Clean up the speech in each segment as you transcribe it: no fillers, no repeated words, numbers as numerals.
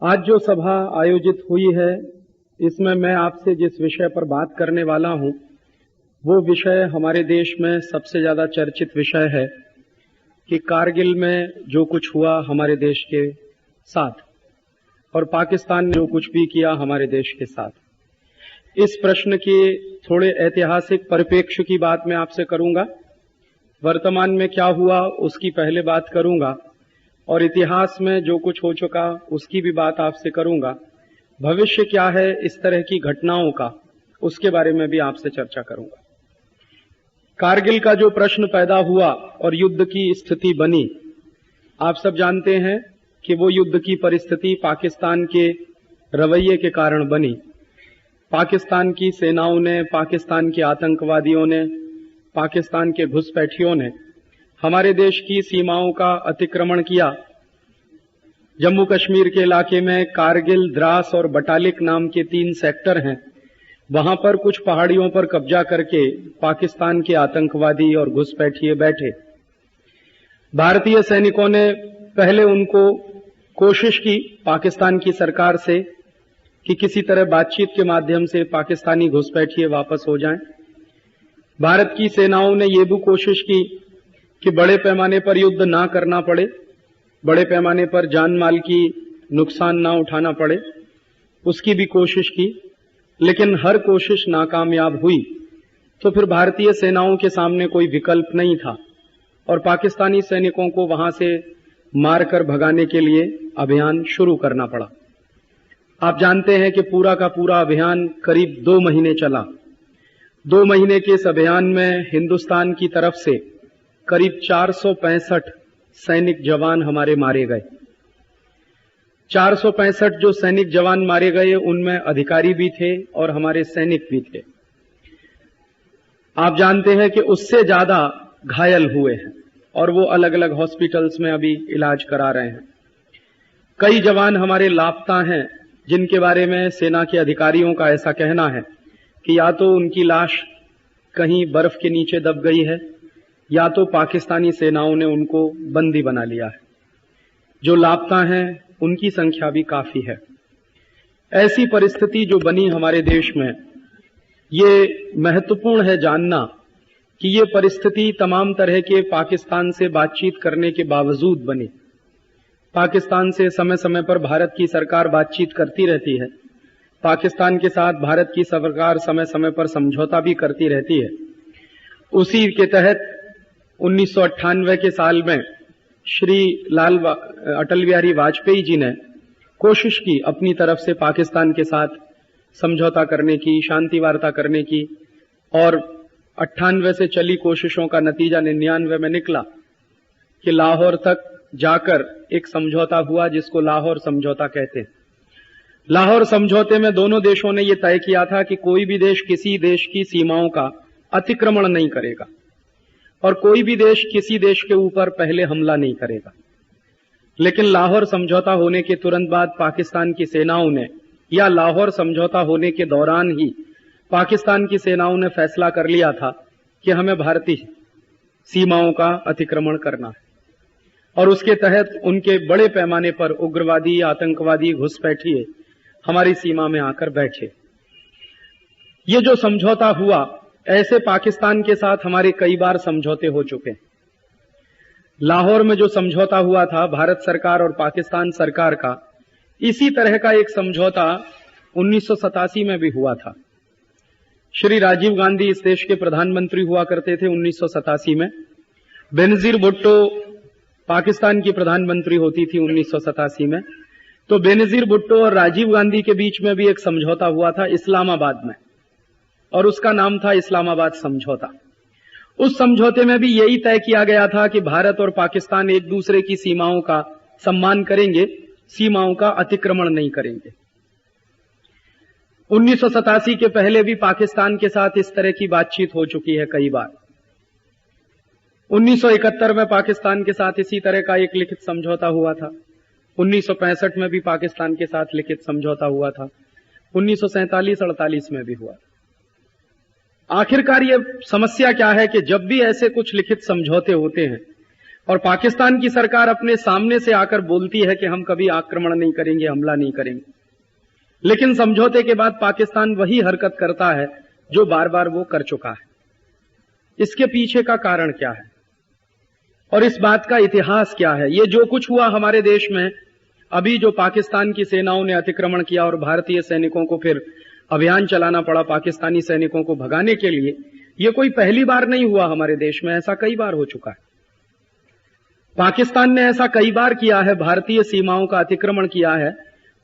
आज जो सभा आयोजित हुई है, इसमें मैं आपसे जिस विषय पर बात करने वाला हूं, वो विषय हमारे देश में सबसे ज्यादा चर्चित विषय है कि कारगिल में जो कुछ हुआ हमारे देश के साथ और पाकिस्तान ने जो कुछ भी किया हमारे देश के साथ। इस प्रश्न के थोड़े ऐतिहासिक परिप्रेक्ष्य की बात मैं आपसे करूंगा। वर्तमान में क्या हुआ उसकी पहले बात करूंगा और इतिहास में जो कुछ हो चुका उसकी भी बात आपसे करूंगा। भविष्य क्या है इस तरह की घटनाओं का, उसके बारे में भी आपसे चर्चा करूंगा। कारगिल का जो प्रश्न पैदा हुआ और युद्ध की स्थिति बनी, आप सब जानते हैं कि वो युद्ध की परिस्थिति पाकिस्तान के रवैये के कारण बनी। पाकिस्तान की सेनाओं ने, पाकिस्तान के आतंकवादियों ने, पाकिस्तान के घुसपैठियों ने हमारे देश की सीमाओं का अतिक्रमण किया। जम्मू कश्मीर के इलाके में कारगिल, द्रास और बटालिक नाम के 3 सेक्टर हैं। वहां पर कुछ पहाड़ियों पर कब्जा करके पाकिस्तान के आतंकवादी और घुसपैठिए बैठे। भारतीय सैनिकों ने पहले उनको कोशिश की पाकिस्तान की सरकार से कि किसी तरह बातचीत के माध्यम से पाकिस्तानी घुसपैठिए वापस हो जाएं। भारत की सेनाओं ने ये भी कोशिश की कि बड़े पैमाने पर युद्ध ना करना पड़े, बड़े पैमाने पर जान माल की नुकसान ना उठाना पड़े, उसकी भी कोशिश की, लेकिन हर कोशिश नाकामयाब हुई। तो फिर भारतीय सेनाओं के सामने कोई विकल्प नहीं था और पाकिस्तानी सैनिकों को वहां से मारकर भगाने के लिए अभियान शुरू करना पड़ा। आप जानते हैं कि पूरा का पूरा अभियान करीब 2 महीने चला। 2 महीने के इस अभियान में हिंदुस्तान की तरफ से करीब 465 सैनिक जवान हमारे मारे गए। 465 जो सैनिक जवान मारे गए उनमें अधिकारी भी थे और हमारे सैनिक भी थे। आप जानते हैं कि उससे ज्यादा घायल हुए हैं और वो अलग अलग हॉस्पिटल्स में अभी इलाज करा रहे हैं। कई जवान हमारे लापता हैं जिनके बारे में सेना के अधिकारियों का ऐसा कहना है कि या तो उनकी लाश कहीं बर्फ के नीचे दब गई है या तो पाकिस्तानी सेनाओं ने उनको बंदी बना लिया है। जो लापता हैं उनकी संख्या भी काफी है। ऐसी परिस्थिति जो बनी हमारे देश में, ये महत्वपूर्ण है जानना कि ये परिस्थिति तमाम तरह के पाकिस्तान से बातचीत करने के बावजूद बनी। पाकिस्तान से समय समय पर भारत की सरकार बातचीत करती रहती है। पाकिस्तान के साथ भारत की सरकार समय समय पर समझौता भी करती रहती है। उसी के तहत 1998 के साल में श्री अटल बिहारी वाजपेयी जी ने कोशिश की अपनी तरफ से पाकिस्तान के साथ समझौता करने की, शांति वार्ता करने की, और 98 से चली कोशिशों का नतीजा 99 में निकला कि लाहौर तक जाकर एक समझौता हुआ जिसको लाहौर समझौता कहते हैं। लाहौर समझौते में दोनों देशों ने यह तय किया था कि कोई भी देश किसी देश की सीमाओं का अतिक्रमण नहीं करेगा और कोई भी देश किसी देश के ऊपर पहले हमला नहीं करेगा। लेकिन लाहौर समझौता होने के तुरंत बाद पाकिस्तान की सेनाओं ने, या लाहौर समझौता होने के दौरान ही पाकिस्तान की सेनाओं ने फैसला कर लिया था कि हमें भारतीय सीमाओं का अतिक्रमण करना है और उसके तहत उनके बड़े पैमाने पर उग्रवादी, आतंकवादी, घुसपैठिए हमारी सीमा में आकर बैठे। ये जो समझौता हुआ, ऐसे पाकिस्तान के साथ हमारे कई बार समझौते हो चुके हैं। लाहौर में जो समझौता हुआ था भारत सरकार और पाकिस्तान सरकार का, इसी तरह का एक समझौता 1987 में भी हुआ था। श्री राजीव गांधी इस देश के प्रधानमंत्री हुआ करते थे 1987 में। बेनजीर भुट्टो पाकिस्तान की प्रधानमंत्री होती थी 1987 में। तो बेनजीर भुट्टो और राजीव गांधी के बीच में भी एक समझौता हुआ था इस्लामाबाद में और उसका नाम था इस्लामाबाद समझौता। उस समझौते में भी यही तय किया गया था कि भारत और पाकिस्तान एक दूसरे की सीमाओं का सम्मान करेंगे, सीमाओं का अतिक्रमण नहीं करेंगे। 1987 के पहले भी पाकिस्तान के साथ इस तरह की बातचीत हो चुकी है कई बार। 1971 में पाकिस्तान के साथ इसी तरह का एक लिखित समझौता हुआ था। 1965 में भी पाकिस्तान के साथ लिखित समझौता हुआ था। 1947-48 में भी हुआ था। आखिरकार ये समस्या क्या है कि जब भी ऐसे कुछ लिखित समझौते होते हैं और पाकिस्तान की सरकार अपने सामने से आकर बोलती है कि हम कभी आक्रमण नहीं करेंगे, हमला नहीं करेंगे, लेकिन समझौते के बाद पाकिस्तान वही हरकत करता है जो बार बार वो कर चुका है। इसके पीछे का कारण क्या है और इस बात का इतिहास क्या है? ये जो कुछ हुआ हमारे देश में, अभी जो पाकिस्तान की सेनाओं ने अतिक्रमण किया और भारतीय सैनिकों को फिर अभियान चलाना पड़ा पाकिस्तानी सैनिकों को भगाने के लिए, ये कोई पहली बार नहीं हुआ हमारे देश में, ऐसा कई बार हो चुका है। पाकिस्तान ने ऐसा कई बार किया है, भारतीय सीमाओं का अतिक्रमण किया है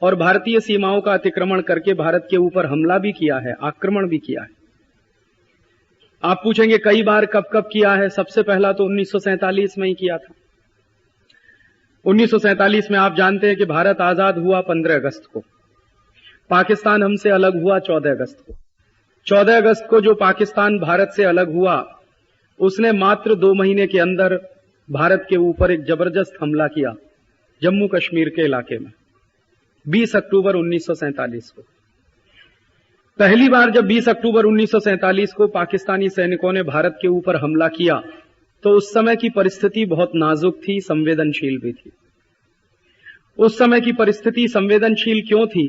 और भारतीय सीमाओं का अतिक्रमण करके भारत के ऊपर हमला भी किया है, आक्रमण भी किया है। आप पूछेंगे कई बार कब कब किया है? सबसे पहला तो 1947 में ही किया था। 1947 में आप जानते हैं कि भारत आजाद हुआ 15 अगस्त को, पाकिस्तान हमसे अलग हुआ 14 अगस्त को। 14 अगस्त को जो पाकिस्तान भारत से अलग हुआ, उसने मात्र 2 महीने के अंदर भारत के ऊपर एक जबरदस्त हमला किया जम्मू कश्मीर के इलाके में, 20 अक्टूबर 1947 को। पहली बार जब 20 अक्टूबर 1947 को पाकिस्तानी सैनिकों ने भारत के ऊपर हमला किया तो उस समय की परिस्थिति बहुत नाजुक थी, संवेदनशील भी थी। उस समय की परिस्थिति संवेदनशील क्यों थी?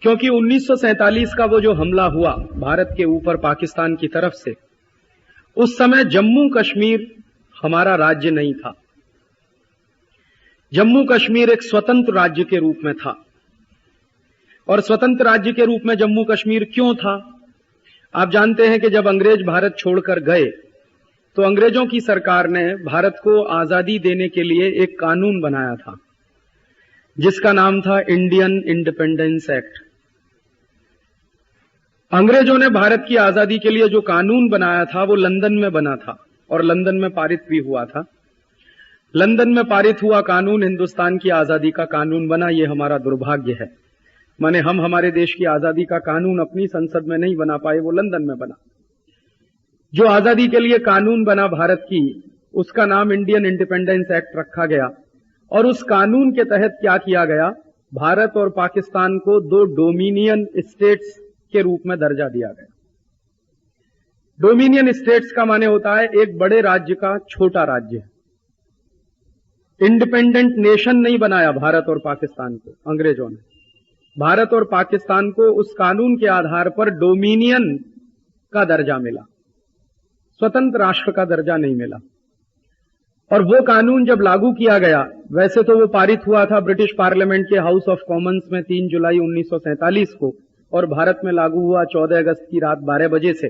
क्योंकि 1947 का वो जो हमला हुआ भारत के ऊपर पाकिस्तान की तरफ से, उस समय जम्मू कश्मीर हमारा राज्य नहीं था। जम्मू कश्मीर एक स्वतंत्र राज्य के रूप में था। और स्वतंत्र राज्य के रूप में जम्मू कश्मीर क्यों था? आप जानते हैं कि जब अंग्रेज भारत छोड़कर गए तो अंग्रेजों की सरकार ने भारत को आजादी देने के लिए एक कानून बनाया था जिसका नाम था इंडियन इंडिपेंडेंस एक्ट। अंग्रेजों ने भारत की आजादी के लिए जो कानून बनाया था वो लंदन में बना था और लंदन में पारित भी हुआ था। लंदन में पारित हुआ कानून हिंदुस्तान की आजादी का कानून बना। ये हमारा दुर्भाग्य है, माने हम हमारे देश की आजादी का कानून अपनी संसद में नहीं बना पाए, वो लंदन में बना। जो आजादी के लिए कानून बना भारत की, उसका नाम इंडियन इंडिपेंडेंस एक्ट रखा गया। और उस कानून के तहत क्या किया गया? भारत और पाकिस्तान को 2 डोमिनियन स्टेट्स के रूप में दर्जा दिया गया। डोमिनियन स्टेट्स का माने होता है एक बड़े राज्य का छोटा राज्य। इंडिपेंडेंट नेशन नहीं बनाया भारत और पाकिस्तान को अंग्रेजों ने। भारत और पाकिस्तान को उस कानून के आधार पर डोमिनियन का दर्जा मिला, स्वतंत्र राष्ट्र का दर्जा नहीं मिला। और वो कानून जब लागू किया गया, वैसे तो वो पारित हुआ था ब्रिटिश पार्लियामेंट के हाउस ऑफ कॉमन्स में 3 जुलाई 1947 को और भारत में लागू हुआ 14 अगस्त की रात 12 बजे से।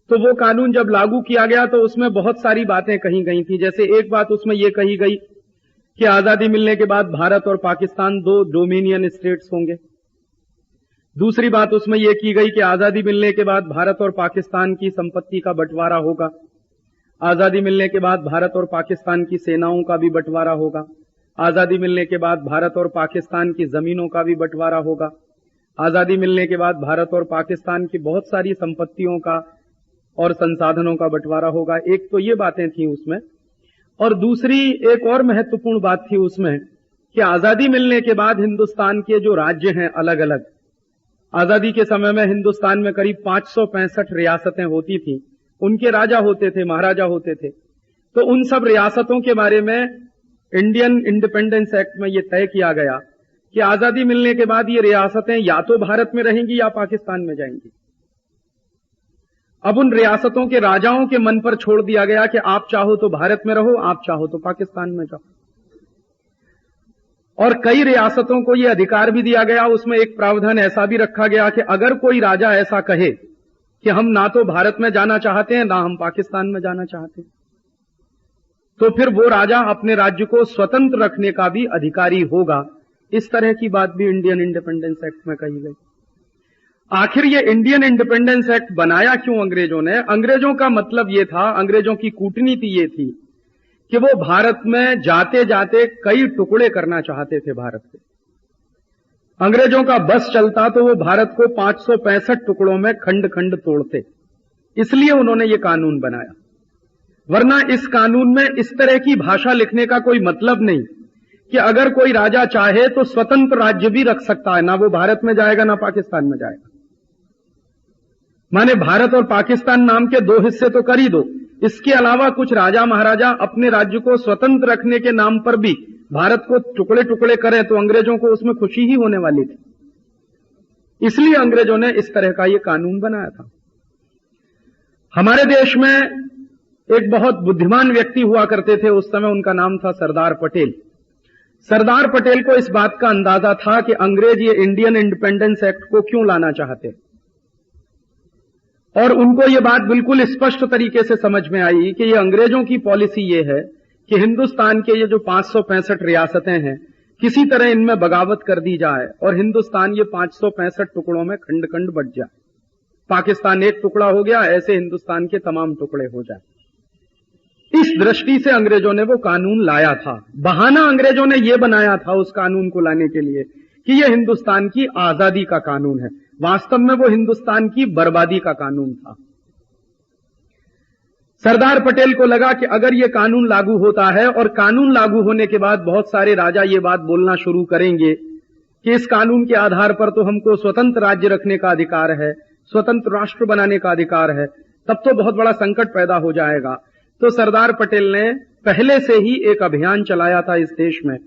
तो वो कानून जब लागू किया गया तो उसमें बहुत सारी बातें कही गई थी। जैसे एक बात उसमें ये कही गई कि आजादी मिलने के बाद भारत और पाकिस्तान 2 डोमिनियन स्टेट्स होंगे। दूसरी बात उसमें यह की गई कि आजादी मिलने के बाद भारत और पाकिस्तान की संपत्ति का बंटवारा होगा। आजादी मिलने के बाद भारत और पाकिस्तान की सेनाओं का भी बंटवारा होगा। आजादी मिलने के बाद भारत और पाकिस्तान की जमीनों का भी बंटवारा होगा। आजादी मिलने के बाद भारत और पाकिस्तान की बहुत सारी संपत्तियों का और संसाधनों का बंटवारा होगा। एक तो ये बातें थी उसमें, और दूसरी एक और महत्वपूर्ण बात थी उसमें कि आजादी मिलने के बाद हिंदुस्तान के जो राज्य हैं अलग अलग, आजादी के समय में हिंदुस्तान में करीब 565 रियासतें होती थी, उनके राजा होते थे, महाराजा होते थे। तो उन सब रियासतों के बारे में इंडियन इंडिपेंडेंस एक्ट में यह तय किया गया कि आजादी मिलने के बाद ये रियासतें या तो भारत में रहेंगी या पाकिस्तान में जाएंगी। अब उन रियासतों के राजाओं के मन पर छोड़ दिया गया कि आप चाहो तो भारत में रहो, आप चाहो तो पाकिस्तान में जाओ। और कई रियासतों को यह अधिकार भी दिया गया, उसमें एक प्रावधान ऐसा भी रखा गया कि अगर कोई राजा ऐसा कहे कि हम ना तो भारत में जाना चाहते हैं ना हम पाकिस्तान में जाना चाहते हैं, तो फिर वो राजा अपने राज्य को स्वतंत्र रखने का भी अधिकारी होगा। इस तरह की बात भी इंडियन इंडिपेंडेंस एक्ट में कही गई। आखिर ये इंडियन इंडिपेंडेंस एक्ट बनाया क्यों अंग्रेजों ने? अंग्रेजों का मतलब ये था, अंग्रेजों की कूटनीति ये थी कि वो भारत में जाते जाते कई टुकड़े करना चाहते थे भारत के। अंग्रेजों का बस चलता तो वो भारत को 565 टुकड़ों में खंड खंड तोड़ते, इसलिए उन्होंने ये कानून बनाया। वरना इस कानून में इस तरह की भाषा लिखने का कोई मतलब नहीं कि अगर कोई राजा चाहे तो स्वतंत्र राज्य भी रख सकता है, ना वो भारत में जाएगा ना पाकिस्तान में जाएगा। माने भारत और पाकिस्तान नाम के 2 हिस्से तो कर ही दो, इसके अलावा कुछ राजा महाराजा अपने राज्य को स्वतंत्र रखने के नाम पर भी भारत को टुकड़े टुकड़े करें तो अंग्रेजों को उसमें खुशी ही होने वाली थी। इसलिए अंग्रेजों ने इस तरह का यह कानून बनाया था। हमारे देश में एक बहुत बुद्धिमान व्यक्ति हुआ करते थे उस समय, उनका नाम था सरदार पटेल। सरदार पटेल को इस बात का अंदाजा था कि अंग्रेज ये इंडियन इंडिपेंडेंस एक्ट को क्यों लाना चाहते, और उनको ये बात बिल्कुल स्पष्ट तरीके से समझ में आई कि ये अंग्रेजों की पॉलिसी ये है कि हिंदुस्तान के ये जो 565 रियासतें हैं किसी तरह इनमें बगावत कर दी जाए और हिंदुस्तान ये 565 टुकड़ों में खंड खंड बट जाए। पाकिस्तान एक टुकड़ा हो गया, ऐसे हिंदुस्तान के तमाम टुकड़े हो जाए। इस दृष्टि से अंग्रेजों ने वो कानून लाया था। बहाना अंग्रेजों ने ये बनाया था उस कानून को लाने के लिए कि ये हिंदुस्तान की आजादी का कानून है। वास्तव में वो हिंदुस्तान की बर्बादी का कानून था। सरदार पटेल को लगा कि अगर ये कानून लागू होता है और कानून लागू होने के बाद बहुत सारे राजा ये बात बोलना शुरू करेंगे कि इस कानून के आधार पर तो हमको स्वतंत्र राज्य रखने का अधिकार है, स्वतंत्र राष्ट्र बनाने का अधिकार है, तब तो बहुत बड़ा संकट पैदा हो जाएगा। तो सरदार पटेल ने पहले से ही एक अभियान चलाया था इस देश में,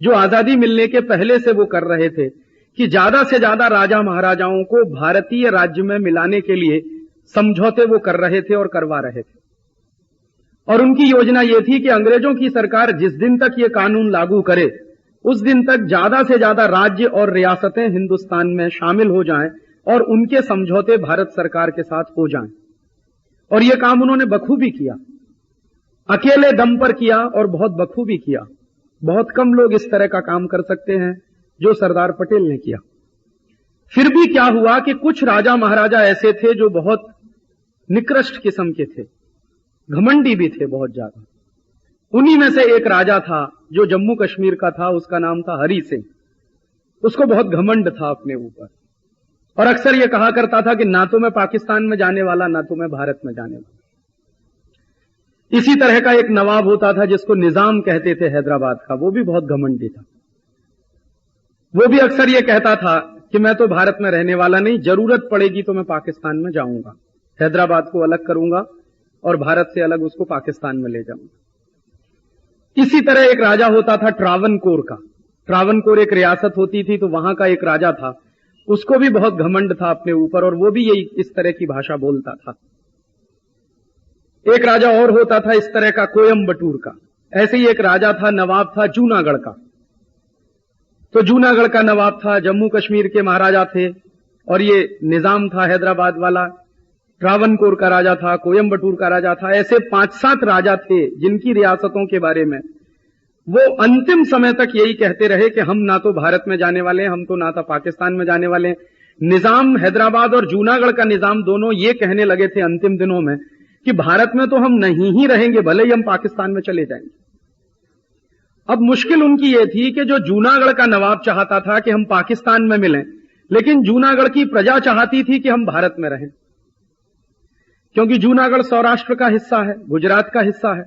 जो आजादी मिलने के पहले से वो कर रहे थे कि ज्यादा से ज्यादा राजा महाराजाओं को भारतीय राज्य में मिलाने के लिए समझौते वो कर रहे थे और करवा रहे थे। और उनकी योजना ये थी कि अंग्रेजों की सरकार जिस दिन तक ये कानून लागू करे उस दिन तक ज्यादा से ज्यादा राज्य और रियासतें हिंदुस्तान में शामिल हो जाएं और उनके समझौते भारत सरकार के साथ हो जाएं। और ये काम उन्होंने बखूबी किया, अकेले दम पर किया और बहुत बखूबी किया। बहुत कम लोग इस तरह का काम कर सकते हैं जो सरदार पटेल ने किया। फिर भी क्या हुआ कि कुछ राजा महाराजा ऐसे थे जो बहुत निकृष्ट किस्म के थे, घमंडी भी थे बहुत ज्यादा। उन्हीं में से एक राजा था जो जम्मू कश्मीर का था, उसका नाम था हरि सिंह। उसको बहुत घमंड था अपने ऊपर और अक्सर यह कहा करता था कि ना तो मैं पाकिस्तान में जाने वाला, ना तो मैं भारत में जाने वाला। इसी तरह का एक नवाब होता था जिसको निजाम कहते थे हैदराबाद का, वो भी बहुत घमंडी था। वो भी अक्सर यह कहता था कि मैं तो भारत में रहने वाला नहीं, जरूरत पड़ेगी तो मैं पाकिस्तान में जाऊंगा, हैदराबाद को अलग करूंगा और भारत से अलग उसको पाकिस्तान में ले जाऊंगा। इसी तरह एक राजा होता था ट्रावनकोर का। ट्रावनकोर एक रियासत होती थी, तो वहां का एक राजा था, उसको भी बहुत घमंड था अपने ऊपर और वो भी यही इस तरह की भाषा बोलता था। एक राजा और होता था इस तरह का कोयम्बटूर का। ऐसे ही एक राजा था, नवाब था जूनागढ़ का। तो जूनागढ़ का नवाब था, जम्मू कश्मीर के महाराजा थे और ये निजाम था हैदराबाद वाला। ट्रावनकोर का राजा था, कोयम्बटूर का राजा था। ऐसे 5-7 राजा थे जिनकी रियासतों के बारे में वो अंतिम समय तक यही कहते रहे कि हम ना तो भारत में जाने वाले हैं, हम तो ना तो पाकिस्तान में जाने वाले हैं। निजाम हैदराबाद और जूनागढ़ का निजाम दोनों ये कहने लगे थे अंतिम दिनों में कि भारत में तो हम नहीं ही रहेंगे, भले ही हम पाकिस्तान में चले जाएंगे। अब मुश्किल उनकी ये थी कि जो जूनागढ़ का नवाब चाहता था कि हम पाकिस्तान में मिलें, लेकिन जूनागढ़ की प्रजा चाहती थी कि हम भारत में रहें, क्योंकि जूनागढ़ सौराष्ट्र का हिस्सा है, गुजरात का हिस्सा है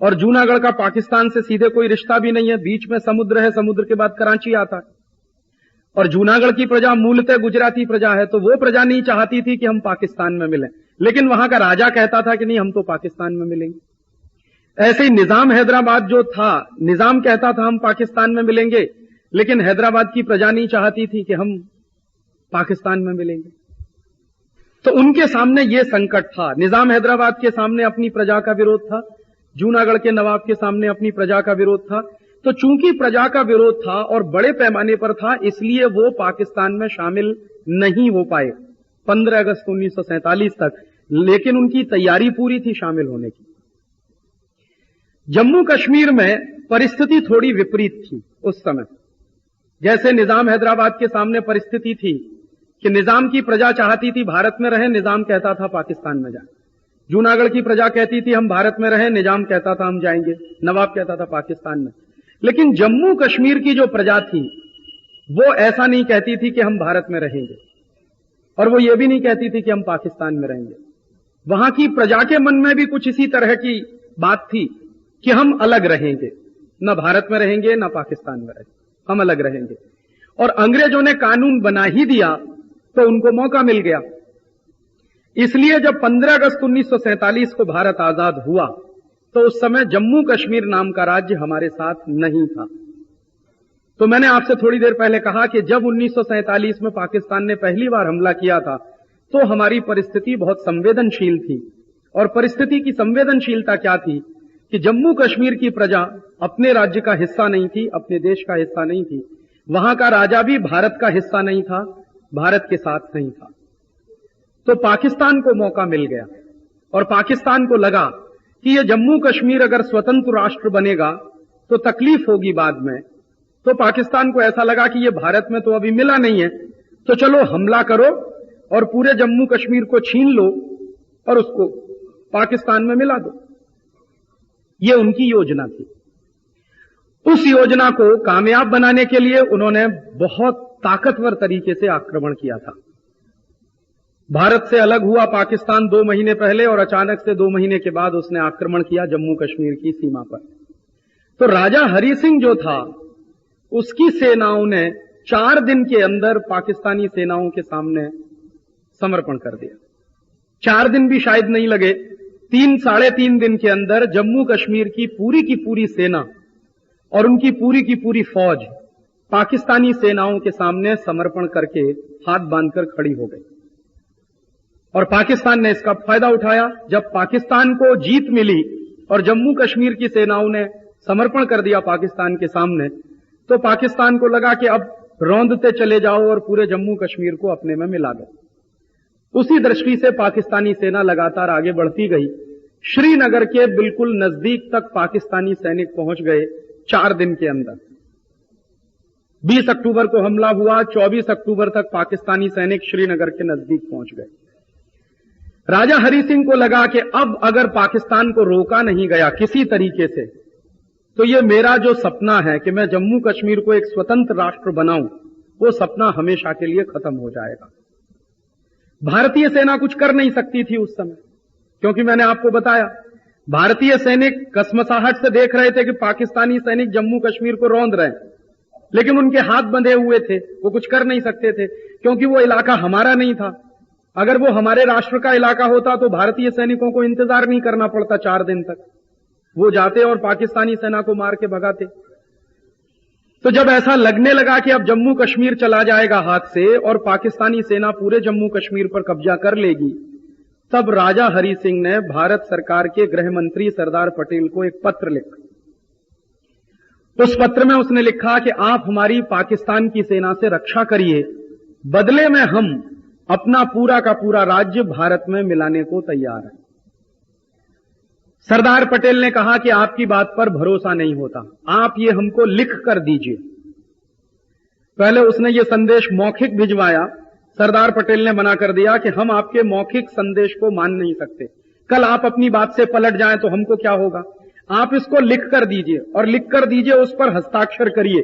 और जूनागढ़ का पाकिस्तान से सीधे कोई रिश्ता भी नहीं है। बीच में समुद्र है, समुद्र के बाद कराची आता है और जूनागढ़ की प्रजा मूलतः गुजराती प्रजा है, तो वो प्रजा नहीं चाहती थी कि हम पाकिस्तान में मिलें, लेकिन वहां का राजा कहता था कि नहीं, हम तो पाकिस्तान में मिलेंगे। ऐसे ही निजाम हैदराबाद जो था, निजाम कहता था हम पाकिस्तान में मिलेंगे, लेकिन हैदराबाद की प्रजा नहीं चाहती थी कि हम पाकिस्तान में मिलेंगे। तो उनके सामने यह संकट था। निजाम हैदराबाद के सामने अपनी प्रजा का विरोध था, जूनागढ़ के नवाब के सामने अपनी प्रजा का विरोध था। तो चूंकि प्रजा का विरोध था और बड़े पैमाने पर था, इसलिए वो पाकिस्तान में शामिल नहीं हो पाए 15 अगस्त 1947 तक, लेकिन उनकी तैयारी पूरी थी शामिल होने की। जम्मू कश्मीर में परिस्थिति थोड़ी विपरीत थी उस समय। जैसे निजाम हैदराबाद के सामने परिस्थिति थी कि निजाम की प्रजा चाहती थी भारत में रहे, निजाम कहता था पाकिस्तान में जाए। जूनागढ़ की प्रजा कहती थी हम भारत में रहे, निजाम कहता था हम जाएंगे, नवाब कहता था पाकिस्तान में। लेकिन जम्मू कश्मीर की जो प्रजा थी वो ऐसा नहीं कहती थी कि हम भारत में रहेंगे और वो ये भी नहीं कहती थी कि हम पाकिस्तान में रहेंगे। वहां की प्रजा के मन में भी कुछ इसी तरह की बात थी कि हम अलग रहेंगे, न भारत में रहेंगे न पाकिस्तान में रहेंगे, हम अलग रहेंगे। और अंग्रेजों ने कानून बना ही दिया तो उनको मौका मिल गया इसलिए जब 15 अगस्त 1947 को भारत आजाद हुआ तो उस समय जम्मू कश्मीर नाम का राज्य हमारे साथ नहीं था। तो मैंने आपसे थोड़ी देर पहले कहा कि जब 1947 में पाकिस्तान ने पहली बार हमला किया था तो हमारी परिस्थिति बहुत संवेदनशील थी। और परिस्थिति की संवेदनशीलता क्या थी कि जम्मू कश्मीर की प्रजा अपने राज्य का हिस्सा नहीं थी, अपने देश का हिस्सा नहीं थी। वहां का राजा भी भारत का हिस्सा नहीं था, भारत के साथ नहीं था। तो पाकिस्तान को मौका मिल गया और पाकिस्तान को लगा कि ये जम्मू कश्मीर अगर स्वतंत्र राष्ट्र बनेगा तो तकलीफ होगी बाद में। तो पाकिस्तान को ऐसा लगा कि ये भारत में तो अभी मिला नहीं है, तो चलो हमला करो और पूरे जम्मू कश्मीर को छीन लो और उसको पाकिस्तान में मिला दो। ये उनकी योजना थी। उस योजना को कामयाब बनाने के लिए उन्होंने बहुत ताकतवर तरीके से आक्रमण किया था। भारत से अलग हुआ पाकिस्तान 2 महीने पहले और अचानक से 2 महीने के बाद उसने आक्रमण किया जम्मू कश्मीर की सीमा पर। तो राजा हरि सिंह जो था उसकी सेनाओं ने 4 दिन के अंदर पाकिस्तानी सेनाओं के सामने समर्पण कर दिया। 4 दिन भी शायद नहीं लगे, 3 साढ़े 3 दिन के अंदर जम्मू कश्मीर की पूरी सेना और उनकी की पूरी फौज पाकिस्तानी सेनाओं के सामने समर्पण करके हाथ बांधकर खड़ी हो गई। और पाकिस्तान ने इसका फायदा उठाया। जब पाकिस्तान को जीत मिली और जम्मू कश्मीर की सेनाओं ने समर्पण कर दिया पाकिस्तान के सामने, तो पाकिस्तान को लगा कि अब रौंदते चले जाओ और पूरे जम्मू कश्मीर को अपने में मिला दो। उसी दृष्टि से पाकिस्तानी सेना लगातार आगे बढ़ती गई। श्रीनगर के बिल्कुल नजदीक तक पाकिस्तानी सैनिक पहुंच गए 4 दिन के अंदर। 20 अक्टूबर को हमला हुआ, 24 अक्टूबर तक पाकिस्तानी सैनिक श्रीनगर के नजदीक पहुंच गए। राजा हरि सिंह को लगा कि अब अगर पाकिस्तान को रोका नहीं गया किसी तरीके से, तो ये मेरा जो सपना है कि मैं जम्मू कश्मीर को एक स्वतंत्र राष्ट्र बनाऊं, वो सपना हमेशा के लिए खत्म हो जाएगा। भारतीय सेना कुछ कर नहीं सकती थी उस समय, क्योंकि मैंने आपको बताया भारतीय सैनिक कसमसाहट से देख रहे थे कि पाकिस्तानी सैनिक जम्मू कश्मीर को रौंद रहे हैं, लेकिन उनके हाथ बंधे हुए थे, वो कुछ कर नहीं सकते थे क्योंकि वो इलाका हमारा नहीं था। अगर वो हमारे राष्ट्र का इलाका होता तो भारतीय सैनिकों को इंतजार नहीं करना पड़ता 4 दिन तक, वो जाते और पाकिस्तानी सेना को मार के भगाते। तो जब ऐसा लगने लगा कि अब जम्मू कश्मीर चला जाएगा हाथ से और पाकिस्तानी सेना पूरे जम्मू कश्मीर पर कब्जा कर लेगी, तब राजा हरि सिंह ने भारत सरकार के गृह मंत्री सरदार पटेल को एक पत्र लिखा। उस पत्र में उसने लिखा कि आप हमारी पाकिस्तान की सेना से रक्षा करिए, बदले में हम अपना पूरा का पूरा राज्य भारत में मिलाने को तैयार हैं। सरदार पटेल ने कहा कि आपकी बात पर भरोसा नहीं होता, आप ये हमको लिख कर दीजिए। पहले उसने ये संदेश मौखिक भिजवाया, सरदार पटेल ने मना कर दिया कि हम आपके मौखिक संदेश को मान नहीं सकते, कल आप अपनी बात से पलट जाएं तो हमको क्या होगा। आप इसको लिख कर दीजिए और लिख कर दीजिए, उस पर हस्ताक्षर करिए।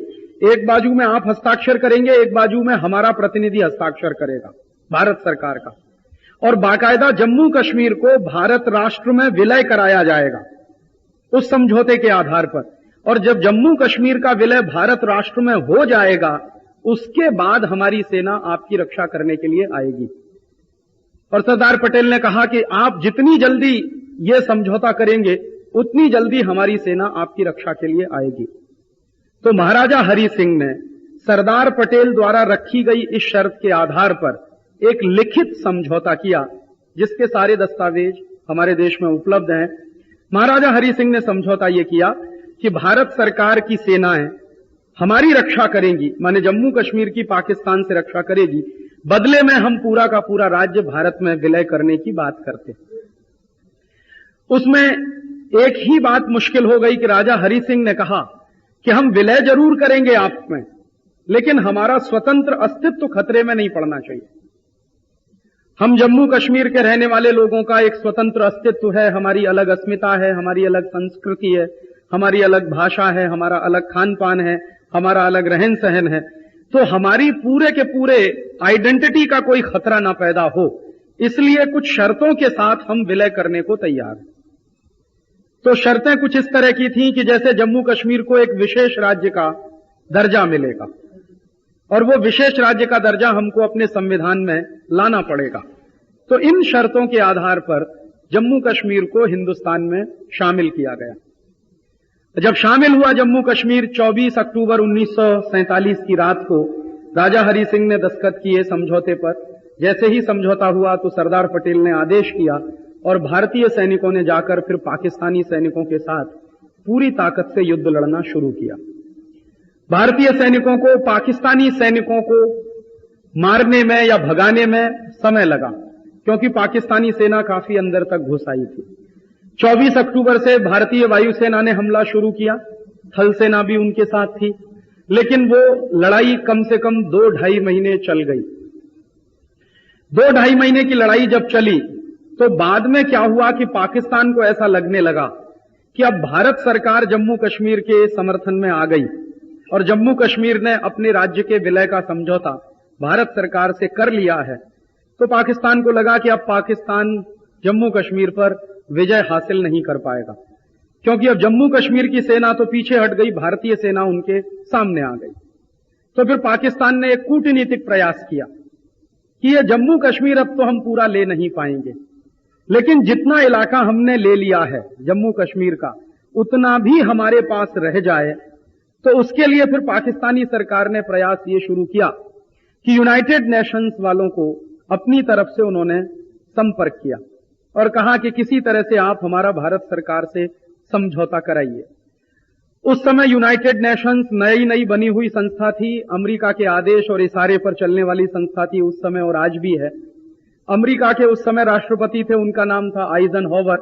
एक बाजू में आप हस्ताक्षर करेंगे, एक बाजू में हमारा प्रतिनिधि हस्ताक्षर करेगा भारत सरकार का, और बाकायदा जम्मू कश्मीर को भारत राष्ट्र में विलय कराया जाएगा उस समझौते के आधार पर। और जब जम्मू कश्मीर का विलय भारत राष्ट्र में हो जाएगा, उसके बाद हमारी सेना आपकी रक्षा करने के लिए आएगी। और सरदार पटेल ने कहा कि आप जितनी जल्दी ये समझौता करेंगे उतनी जल्दी हमारी सेना आपकी रक्षा के लिए आएगी। तो महाराजा हरि सिंह ने सरदार पटेल द्वारा रखी गई इस शर्त के आधार पर एक लिखित समझौता किया, जिसके सारे दस्तावेज हमारे देश में उपलब्ध हैं। महाराजा हरि सिंह ने समझौता यह किया कि भारत सरकार की सेनाएं हमारी रक्षा करेंगी, माने जम्मू कश्मीर की पाकिस्तान से रक्षा करेगी, बदले में हम पूरा का पूरा राज्य भारत में विलय करने की बात करते। उसमें एक ही बात मुश्किल हो गई कि राजा हरि सिंह ने कहा कि हम विलय जरूर करेंगे आप में, लेकिन हमारा स्वतंत्र अस्तित्व खतरे में नहीं पड़ना चाहिए। हम जम्मू कश्मीर के रहने वाले लोगों का एक स्वतंत्र अस्तित्व है, हमारी अलग अस्मिता है, हमारी अलग संस्कृति है, हमारी अलग भाषा है, हमारा अलग खान पान है, हमारा अलग रहन सहन है। तो हमारी पूरे के पूरे आइडेंटिटी का कोई खतरा ना पैदा हो, इसलिए कुछ शर्तों के साथ हम विलय करने को तैयार हैं। तो शर्तें कुछ इस तरह की थीं कि जैसे जम्मू कश्मीर को एक विशेष राज्य का दर्जा मिलेगा, और वो विशेष राज्य का दर्जा हमको अपने संविधान में लाना पड़ेगा। तो इन शर्तों के आधार पर जम्मू कश्मीर को हिंदुस्तान में शामिल किया गया। जब शामिल हुआ जम्मू कश्मीर 24 अक्टूबर 1947 की रात को राजा हरि सिंह ने दस्तखत किए समझौते पर। जैसे ही समझौता हुआ तो सरदार पटेल ने आदेश किया और भारतीय सैनिकों ने जाकर फिर पाकिस्तानी सैनिकों के साथ पूरी ताकत से युद्ध लड़ना शुरू किया। भारतीय सैनिकों को पाकिस्तानी सैनिकों को मारने में या भगाने में समय लगा, क्योंकि पाकिस्तानी सेना काफी अंदर तक घुस आई थी। 24 अक्टूबर से भारतीय वायुसेना ने हमला शुरू किया, थल सेना भी उनके साथ थी, लेकिन वो लड़ाई कम से कम 2-2.5 महीने चल गई। 2-2.5 महीने की लड़ाई जब चली तो बाद में क्या हुआ कि पाकिस्तान को ऐसा लगने लगा कि अब भारत सरकार जम्मू कश्मीर के समर्थन में आ गई और जम्मू कश्मीर ने अपने राज्य के विलय का समझौता भारत सरकार से कर लिया है। तो पाकिस्तान को लगा कि अब पाकिस्तान जम्मू कश्मीर पर विजय हासिल नहीं कर पाएगा, क्योंकि अब जम्मू कश्मीर की सेना तो पीछे हट गई, भारतीय सेना उनके सामने आ गई। तो फिर पाकिस्तान ने एक कूटनीतिक प्रयास किया कि ये जम्मू कश्मीर अब तो हम पूरा ले नहीं पाएंगे, लेकिन जितना इलाका हमने ले लिया है जम्मू कश्मीर का उतना भी हमारे पास रह जाए। तो उसके लिए फिर पाकिस्तानी सरकार ने प्रयास ये शुरू किया कि यूनाइटेड नेशंस वालों को अपनी तरफ से उन्होंने संपर्क किया और कहा कि किसी तरह से आप हमारा भारत सरकार से समझौता कराइए। उस समय यूनाइटेड नेशंस नई बनी हुई संस्था थी, अमेरिका के आदेश और इशारे पर चलने वाली संस्था थी उस समय और आज भी है। अमेरिका के उस समय राष्ट्रपति थे, उनका नाम था आइजनहोवर।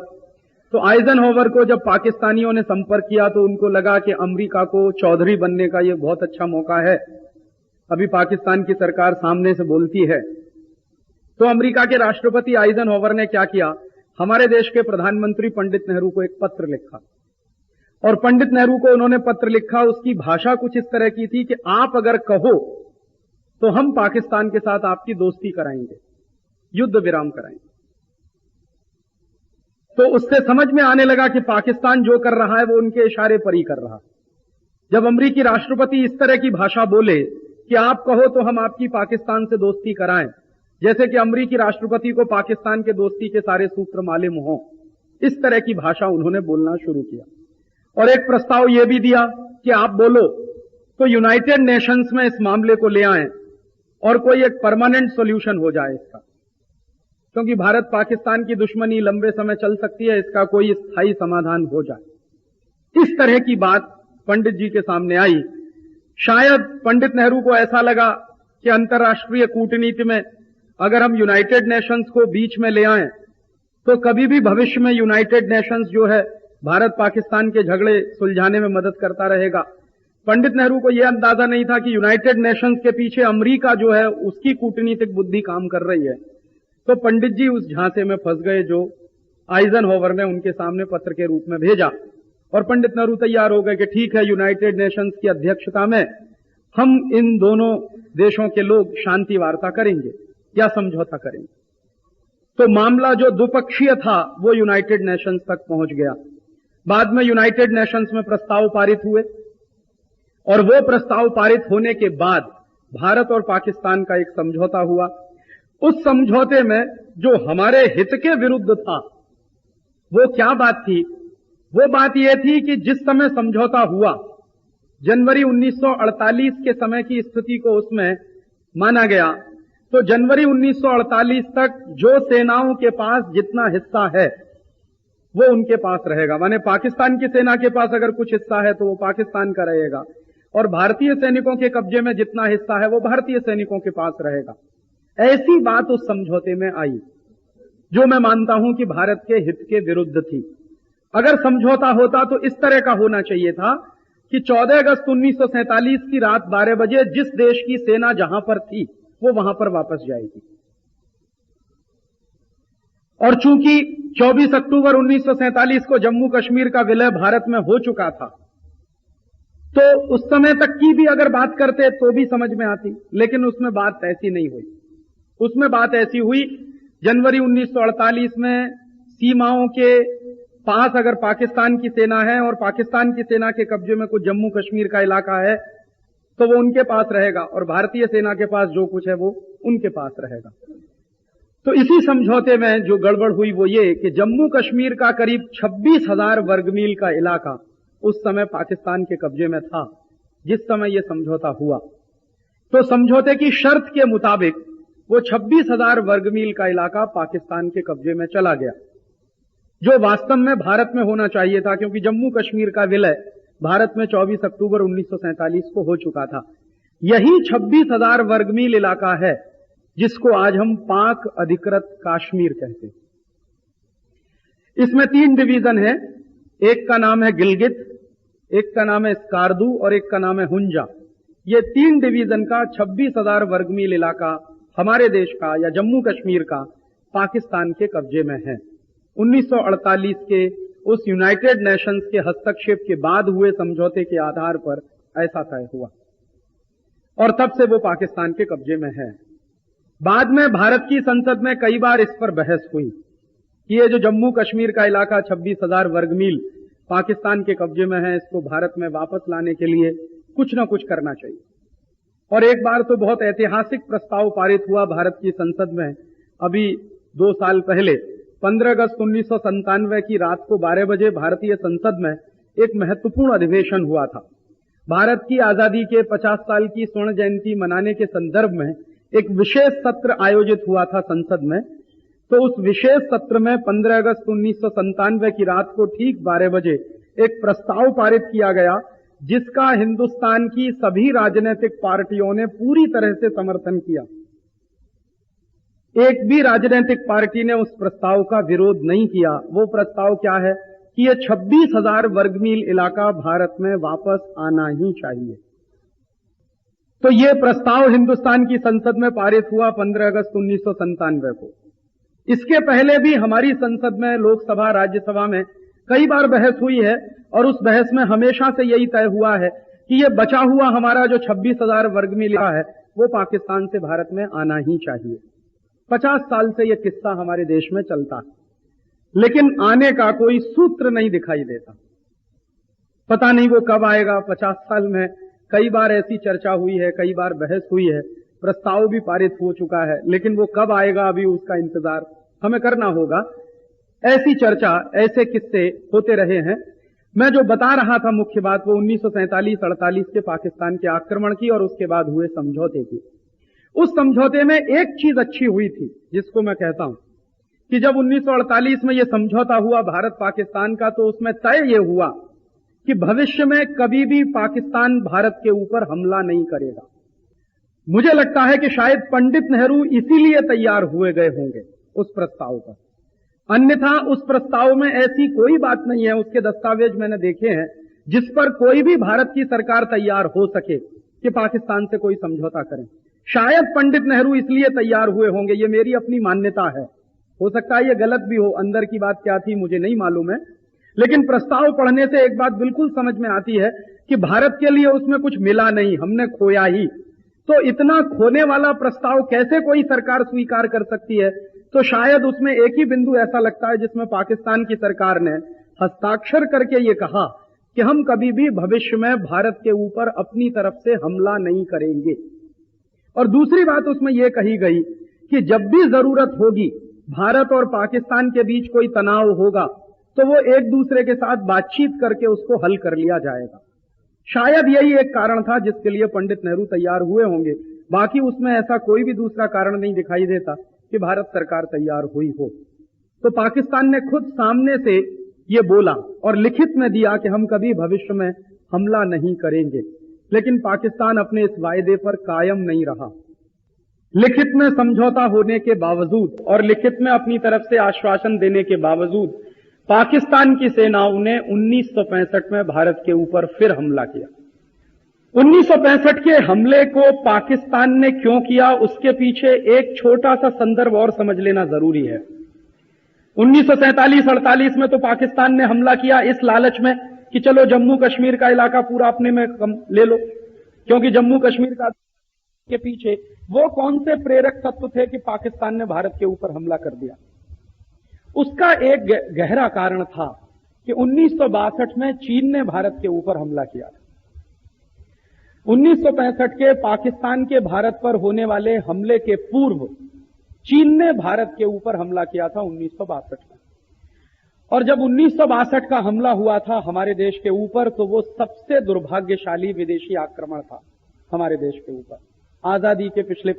तो आइजनहोवर को जब पाकिस्तानियों ने संपर्क किया तो उनको लगा कि अमेरिका को चौधरी बनने का ये बहुत अच्छा मौका है, अभी पाकिस्तान की सरकार सामने से बोलती है। तो अमेरिका के राष्ट्रपति आइजनहोवर ने क्या किया, हमारे देश के प्रधानमंत्री पंडित नेहरू को एक पत्र लिखा और पंडित नेहरू को उन्होंने पत्र लिखा। उसकी भाषा कुछ इस तरह की थी कि आप अगर कहो तो हम पाकिस्तान के साथ आपकी दोस्ती कराएंगे, युद्ध विराम कराएंगे। तो उससे समझ में आने लगा कि पाकिस्तान जो कर रहा है वो उनके इशारे पर ही कर रहा। जब अमेरिकी राष्ट्रपति इस तरह की भाषा बोले कि आप कहो तो हम आपकी पाकिस्तान से दोस्ती कराएं, जैसे कि अमेरिकी राष्ट्रपति को पाकिस्तान के दोस्ती के सारे सूत्र मालूम हों, इस तरह की भाषा उन्होंने बोलना शुरू किया। और एक प्रस्ताव यह भी दिया कि आप बोलो तो यूनाइटेड नेशंस में इस मामले को ले आएं और कोई एक परमानेंट सॉल्यूशन हो जाए इसका, क्योंकि भारत पाकिस्तान की दुश्मनी लंबे समय चल सकती है, इसका कोई स्थायी समाधान हो जाए। इस तरह की बात पंडित जी के सामने आई। शायद पंडित नेहरू को ऐसा लगा कि अंतर्राष्ट्रीय कूटनीति में अगर हम यूनाइटेड नेशंस को बीच में ले आएं तो कभी भी भविष्य में यूनाइटेड नेशंस जो है भारत पाकिस्तान के झगड़े सुलझाने में मदद करता रहेगा। पंडित नेहरू को यह अंदाजा नहीं था कि यूनाइटेड नेशंस के पीछे अमेरिका जो है उसकी कूटनीतिक बुद्धि काम कर रही है। तो पंडित जी उस झांसे में फंस गए जो आइजनहोवर ने उनके सामने पत्र के रूप में भेजा और पंडित नेहरू तैयार हो गए कि ठीक है, यूनाइटेड नेशंस की अध्यक्षता में हम इन दोनों देशों के लोग शांति वार्ता करेंगे या समझौता करेंगे। तो मामला जो द्विपक्षीय था वो यूनाइटेड नेशंस तक पहुंच गया। बाद में यूनाइटेड नेशंस में प्रस्ताव पारित हुए और वो प्रस्ताव पारित होने के बाद भारत और पाकिस्तान का एक समझौता हुआ। उस समझौते में जो हमारे हित के विरुद्ध था वो क्या बात थी? वो बात यह थी कि जिस समय समझौता हुआ जनवरी 1948 के समय की स्थिति को उसमें माना गया, तो जनवरी 1948 तक जो सेनाओं के पास जितना हिस्सा है वो उनके पास रहेगा। माने पाकिस्तान की सेना के पास अगर कुछ हिस्सा है तो वो पाकिस्तान का रहेगा और भारतीय सैनिकों के कब्जे में जितना हिस्सा है वो भारतीय सैनिकों के पास रहेगा। ऐसी बात उस समझौते में आई जो मैं मानता हूं कि भारत के हित के विरुद्ध थी। अगर समझौता होता तो इस तरह का होना चाहिए था कि 14 अगस्त 1947 की रात 12 बजे जिस देश की सेना जहां पर थी वो वहां पर वापस जाएगी। और चूंकि 24 अक्टूबर 1947 को जम्मू कश्मीर का विलय भारत में हो चुका था, तो उस समय तक की भी अगर बात करते तो भी समझ में आती, लेकिन उसमें बात ऐसी नहीं हुई। उसमें बात ऐसी हुई, जनवरी 1948 में सीमाओं के पास अगर पाकिस्तान की सेना है और पाकिस्तान की सेना के कब्जे में कुछ जम्मू कश्मीर का इलाका है तो वो उनके पास रहेगा और भारतीय सेना के पास जो कुछ है वो उनके पास रहेगा। तो इसी समझौते में जो गड़बड़ हुई वो ये कि जम्मू कश्मीर का करीब 26,000 वर्ग मील का इलाका उस समय पाकिस्तान के कब्जे में था जिस समय यह समझौता हुआ। तो समझौते की शर्त के मुताबिक वो 26,000 वर्ग मील का इलाका पाकिस्तान के कब्जे में चला गया, जो वास्तव में भारत में होना चाहिए था, क्योंकि जम्मू कश्मीर का विलय भारत में 24 अक्टूबर 1947 को हो चुका था। यही 26,000 वर्ग मील इलाका है जिसको आज हम पाक अधिकृत कश्मीर कहते हैं। इसमें 3 डिवीजन है, एक का नाम है गिलगित, एक का नाम है स्कार्दू और एक का नाम है हुंजा। ये 3 डिवीजन का 26,000 वर्ग मील इलाका हमारे देश का या जम्मू कश्मीर का पाकिस्तान के कब्जे में है। 1948 के उस यूनाइटेड नेशंस के हस्तक्षेप के बाद हुए समझौते के आधार पर ऐसा तय हुआ और तब से वो पाकिस्तान के कब्जे में है। बाद में भारत की संसद में कई बार इस पर बहस हुई कि ये जो जम्मू कश्मीर का इलाका 26,000 वर्ग मील पाकिस्तान के कब्जे में है, इसको भारत में वापस लाने के लिए कुछ न कुछ करना चाहिए। और एक बार तो बहुत ऐतिहासिक प्रस्ताव पारित हुआ भारत की संसद में, अभी 2 साल पहले 15 अगस्त 1997 की रात को 12 बजे भारतीय संसद में एक महत्वपूर्ण अधिवेशन हुआ था। भारत की आजादी के 50 साल की स्वर्ण जयंती मनाने के संदर्भ में एक विशेष सत्र आयोजित हुआ था संसद में। तो उस विशेष सत्र में 15 अगस्त 1997 की रात को ठीक 12 बजे एक प्रस्ताव पारित किया गया जिसका हिंदुस्तान की सभी राजनीतिक पार्टियों ने पूरी तरह से समर्थन किया। एक भी राजनीतिक पार्टी ने उस प्रस्ताव का विरोध नहीं किया। वो प्रस्ताव क्या है कि ये 26,000 वर्ग मील इलाका भारत में वापस आना ही चाहिए। तो ये प्रस्ताव हिंदुस्तान की संसद में पारित हुआ 15 अगस्त 1997 को। इसके पहले भी हमारी संसद में, लोकसभा, राज्यसभा में कई बार बहस हुई है और उस बहस में हमेशा से यही तय हुआ है कि ये बचा हुआ हमारा जो 26,000 वर्ग मील है वो पाकिस्तान से भारत में आना ही चाहिए। 50 साल से ये किस्सा हमारे देश में चलता है, लेकिन आने का कोई सूत्र नहीं दिखाई देता। पता नहीं वो कब आएगा। 50 साल में कई बार ऐसी चर्चा हुई है, कई बार बहस हुई है, प्रस्ताव भी पारित हो चुका है, लेकिन वो कब आएगा अभी उसका इंतजार हमें करना होगा। ऐसी चर्चा, ऐसे किस्से होते रहे हैं। मैं जो बता रहा था मुख्य बात वो 1947-48 के पाकिस्तान के आक्रमण की और उसके बाद हुए समझौते की। उस समझौते में एक चीज अच्छी हुई थी जिसको मैं कहता हूं कि जब 1948 में यह समझौता हुआ भारत पाकिस्तान का, तो उसमें तय यह हुआ कि भविष्य में कभी भी पाकिस्तान भारत के ऊपर हमला नहीं करेगा। मुझे लगता है कि शायद पंडित नेहरू इसीलिए तैयार हुए गए होंगे उस प्रस्ताव पर, अन्यथा उस प्रस्ताव में ऐसी कोई बात नहीं है, उसके दस्तावेज मैंने देखे हैं जिस पर कोई भी भारत की सरकार तैयार हो सके कि पाकिस्तान से कोई समझौता करें। शायद पंडित नेहरू इसलिए तैयार हुए होंगे, ये मेरी अपनी मान्यता है। हो सकता है ये गलत भी हो, अंदर की बात क्या थी मुझे नहीं मालूम है, लेकिन प्रस्ताव पढ़ने से एक बात बिल्कुल समझ में आती है कि भारत के लिए उसमें कुछ मिला नहीं, हमने खोया ही। तो इतना खोने वाला प्रस्ताव कैसे कोई सरकार स्वीकार कर सकती है? तो शायद उसमें एक ही बिंदु ऐसा लगता है जिसमें पाकिस्तान की सरकार ने हस्ताक्षर करके ये कहा कि हम कभी भी भविष्य में भारत के ऊपर अपनी तरफ से हमला नहीं करेंगे। और दूसरी बात उसमें यह कही गई कि जब भी जरूरत होगी, भारत और पाकिस्तान के बीच कोई तनाव होगा, तो वो एक दूसरे के साथ बातचीत करके उसको हल कर लिया जाएगा। शायद यही एक कारण था जिसके लिए पंडित नेहरू तैयार हुए होंगे। बाकी उसमें ऐसा कोई भी दूसरा कारण नहीं दिखाई देता कि भारत सरकार तैयार हुई हो। तो पाकिस्तान ने खुद सामने से ये बोला और लिखित में दिया कि हम कभी भविष्य में हमला नहीं करेंगे, लेकिन पाकिस्तान अपने इस वायदे पर कायम नहीं रहा। लिखित में समझौता होने के बावजूद और लिखित में अपनी तरफ से आश्वासन देने के बावजूद पाकिस्तान की सेनाओं ने 1965 में भारत के ऊपर फिर हमला किया। 1965 के हमले को पाकिस्तान ने क्यों किया, उसके पीछे एक छोटा सा संदर्भ और समझ लेना जरूरी है। 1947-48 में तो पाकिस्तान ने हमला किया इस लालच में कि चलो जम्मू कश्मीर का इलाका पूरा अपने में ले लो, क्योंकि जम्मू कश्मीर का के पीछे वो कौन से प्रेरक तत्व थे कि पाकिस्तान ने भारत के ऊपर हमला कर दिया। उसका एक गहरा कारण था कि 1962 में चीन ने भारत के ऊपर हमला किया। 1965 के पाकिस्तान के भारत पर होने वाले हमले के पूर्व चीन ने भारत के ऊपर हमला किया था 1962 में, और जब 1962 का हमला हुआ था हमारे देश के ऊपर, तो वो सबसे दुर्भाग्यशाली विदेशी आक्रमण था हमारे देश के ऊपर। आजादी के पिछले